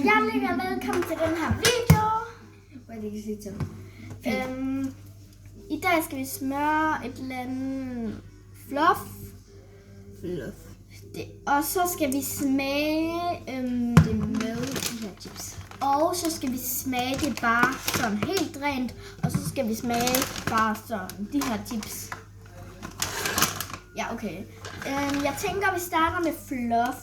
Hjertelig velkommen til den her video. Hvad er det, jeg kan sige til? I dag skal vi smøre et eller andet fluff. Og så skal vi smage Det med de her chips. og så skal vi smage det bare sådan helt rent. Og så skal vi smage bare sådan de her chips. Ja, okay. Jeg tænker, vi starter med fluff.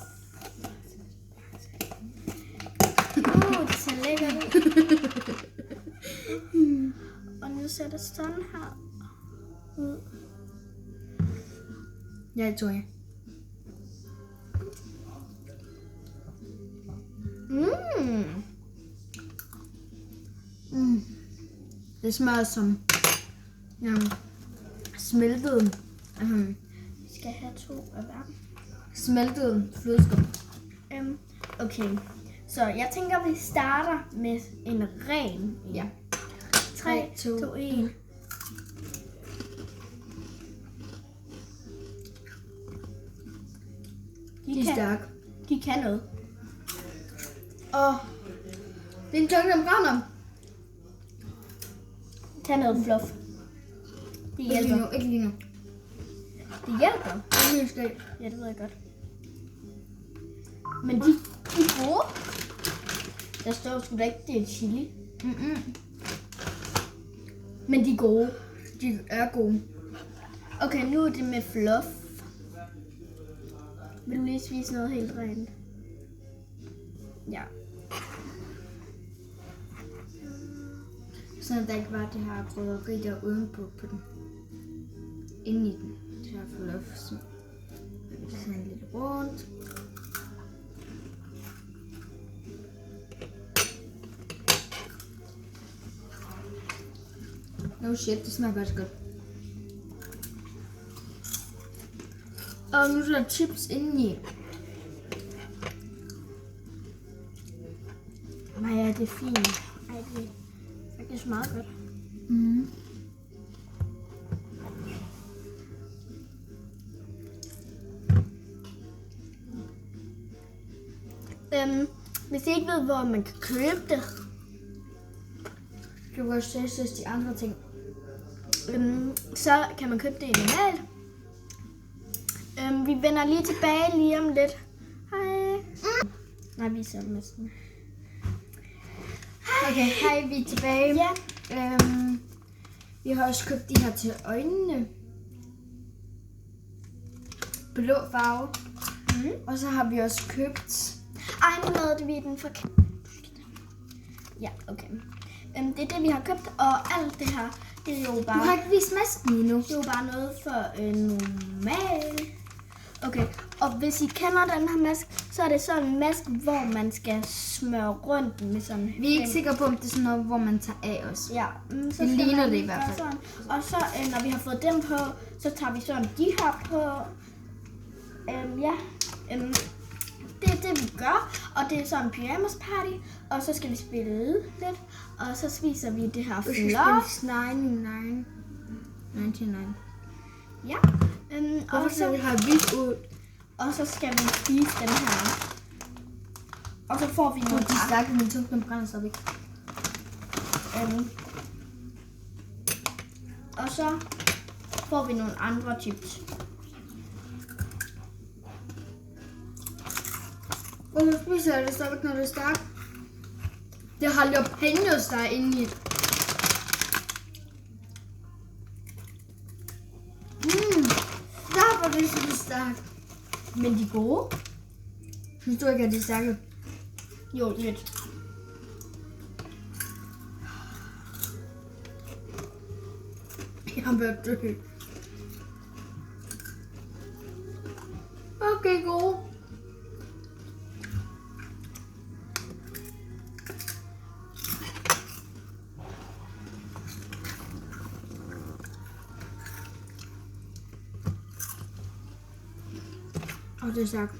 Det ser lækkert ud. Og nu ser det sådan her ud. Jeg tror jeg. Det smager som smeltet. Vi skal have 2 af hver. Smeltet flødeskum. Okay, så jeg tænker, vi starter med en ren. Ja. 3, 2, 1. De er stærke. De kan noget. Og det er en tunge, der brænder. Tag noget fluff. Det hjælper. Ikke lige nu. Det hjælper. Det er min skab. Ja, det ved jeg godt. Men de er gode. Der står sgu da ikke, det er chili. Men de er gode. De er gode. Okay, nu er det med fluff. Vil du lige spise noget helt rent? Ja. Så der ikke var det her krydderi der udenpå på den. Inde i den. Det her fluff. Så jeg vil sådan lidt rundt. No shit, det smager faktisk godt. Og nu er der chips indeni. Nej, ja, det er fint. Ej, det er faktisk meget godt. Hvis I ikke ved, hvor man kan købe det, Du kan også se de andre ting. så kan man købe det i normalt. Vi vender lige tilbage lige om lidt. Hej. Nej, vi ser næsten. Okay, hej, vi er tilbage. Ja. Vi har også købt de her til øjnene. Blå farve. Og så har vi også købt... Ej, nu lavede vi den forkert. Ja, okay. Det er det, vi har købt, og alt det her, det er jo Du bare... har ikke vist masken endnu. Det er jo bare noget for normal. Okay, og hvis I kender den her mask, så er det sådan en mask, hvor man skal smøre rundt med sådan... Vi er ikke sikre på, om det er sådan noget, hvor man tager af os. Ja, så skal ligner man det i lige hvert gøre fald. Sådan. Og så, når vi har fået dem på, så tager vi sådan de her på. Det er det, vi gør, og det er sådan en pyjamas party, og så skal vi spille lidt, og så spiser vi det her Vi skal fluff. spille 99. Ja, Hvorfor og, skal vi så, have hvidt ud? og så skal vi spise den her. Og så får vi nogle De stærke, min tunge, den brænder sig ikke. og så får vi nogle andre chips. Hvorfor spiser jeg det stadigvæk, når det er stærkt? Det har jalapenos, der er inde i. Der var det så stærkt. Men de er gode. Synes du ikke, at det er stærke? Jo, lidt. Jeg har været død. Okay, gode. Og det er stærkt.